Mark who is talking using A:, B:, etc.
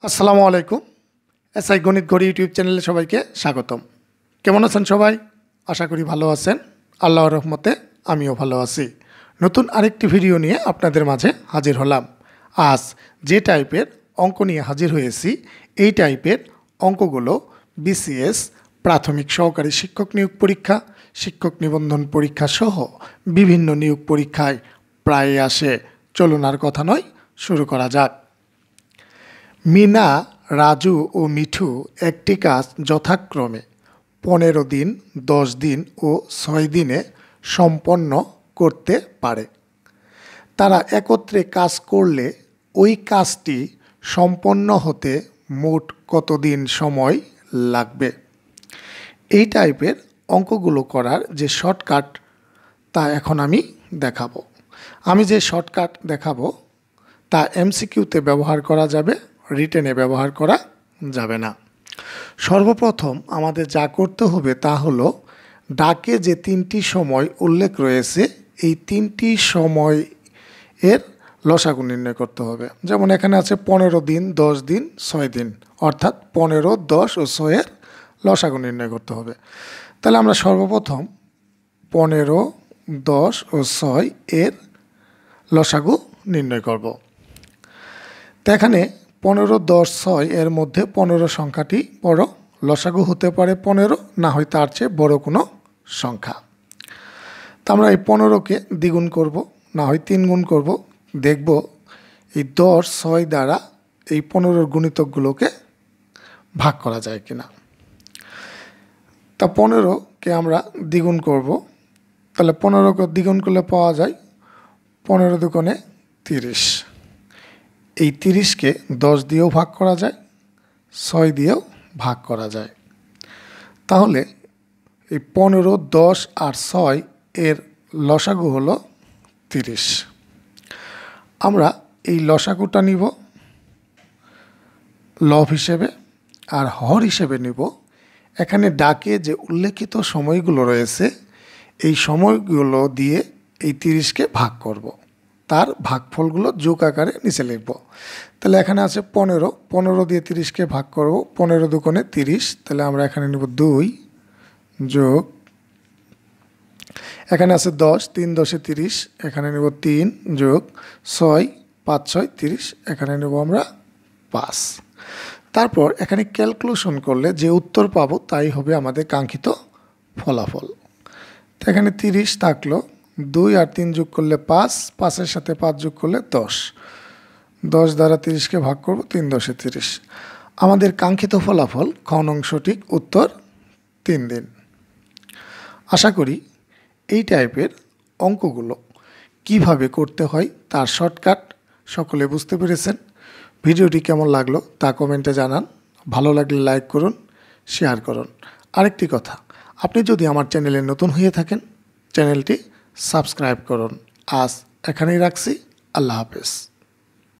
A: আসসালামু আলাইকুম। এসআই গণিত ঘড়ি ইউটিউব চ্যানেলে সবাইকে স্বাগতম। কেমন আছেন সবাই? আশা করি ভালো আছেন। আল্লাহর রহমতে আমিও ভালো আছি। নতুন আরেকটি ভিডিও নিয়ে আপনাদের মাঝে হাজির হলাম। আজ যে টাইপের অঙ্ক নিয়ে হাজির হয়েছি, এই টাইপের অঙ্কগুলো বিসিএস, প্রাথমিক সহকারী শিক্ষক নিয়োগ পরীক্ষা, শিক্ষক নিবন্ধন পরীক্ষা সহ বিভিন্ন নিয়োগ পরীক্ষায় প্রায় আসে। চলুন আর কথা নয়, শুরু করা যাক। মিনা, রাজু ও মিঠু একটি কাজ যথাক্রমে 15 দিন, 10 দিন ও 6 দিনে সম্পন্ন করতে পারে। তারা একত্রে কাজ করলে ওই কাজটি সম্পন্ন হতে মোট কতদিন সময় লাগবে? এই টাইপের অঙ্কগুলো করার যে শর্টকাট, তা এখন আমি দেখাবো। আমি যে শর্টকাট দেখাবো তা এমসিকিউতে ব্যবহার করা যাবে, রিটেনে ব্যবহার করা যাবে না। সর্বপ্রথম আমাদের যা করতে হবে তা হলো, ডাকে যে 3টি সময় উল্লেখ রয়েছে, এই 3টি সময় এর লসাগু নির্ণয় করতে হবে। যেমন এখানে আছে 15 দিন, 10 দিন, 6 দিন, অর্থাৎ 15, 10 ও 6 এর লসাগু নির্ণয় করতে হবে। তাহলে আমরা সর্বপ্রথম 15, 10 ও 6 এর লসাগু নির্ণয় করব। তো এখানে 15, 10, 6 এর মধ্যে 15 সংখ্যাটি বড়, লসাগু হতে পারে 15, না হয় তার চেয়ে বড় কোনো সংখ্যা। তো আমরা এই 15কে দ্বিগুণ করব, না হয় 3 গুণ করব। দেখব এই 10, 6 দ্বারা এই 15 গুণিতকগুলোকে ভাগ করা যায় কিনা। তা 15কে আমরা দ্বিগুণ করব। তাহলে 15কে দ্বিগুণ করলে পাওয়া যায় 15 দুগুণে 30। এই 30কে 10 দিয়েও ভাগ করা যায়, 6 দিয়েও ভাগ করা যায়। তাহলে এই 15, 10 আর 6 এর লসাগু হলো 30। আমরা এই লসাগুটা নিব লব হিসেবে, আর হর হিসেবে নিব এখানে ডাকে যে উল্লেখিত সময়গুলো রয়েছে, এই সময়গুলো দিয়ে এই 30কে ভাগ করব। তার ভাগফলগুলো যোগ আকারে নিচে লিখব। তাহলে এখানে আছে 15, 15 দিয়ে 30কে ভাগ করব, 15 দুগুণে 30। তাহলে আমরা এখানে নেব 2 যোগ, এখানে আছে 10, 3 10 30, এখানে নেব 3 যোগ 6, 5 6 30, এখানে নেব আমরা 5। তারপর এখানে ক্যালকুলেশন করলে যে উত্তর পাবো তাই হবে আমাদের কাঙ্ক্ষিত ফলাফল। তো এখানে 30 থাকলো, 2 আর 3 যোগ করলে 5, 5-এর সাথে 5 যোগ করলে 10, 10 দ্বারা 30কে ভাগ করব, 3 10 30। আমাদের কাঙ্ক্ষিত ফলাফল খ নং সঠিক উত্তর 3 দিন। আশা করি এই টাইপের অঙ্কগুলো কিভাবে করতে হয় তার শর্টকাট সকলে বুঝতে পেরেছেন। ভিডিওটি কেমন লাগলো তা কমেন্টে জানান। ভালো লাগলে লাইক করুন, শেয়ার করুন। আরেকটি কথা, আপনি যদি আমার চ্যানেলে নতুন হয়ে থাকেন, চ্যানেলটি সাবস্ক্রাইব করুন। আজ এখানেই রাখছি। আল্লাহ হাফেজ।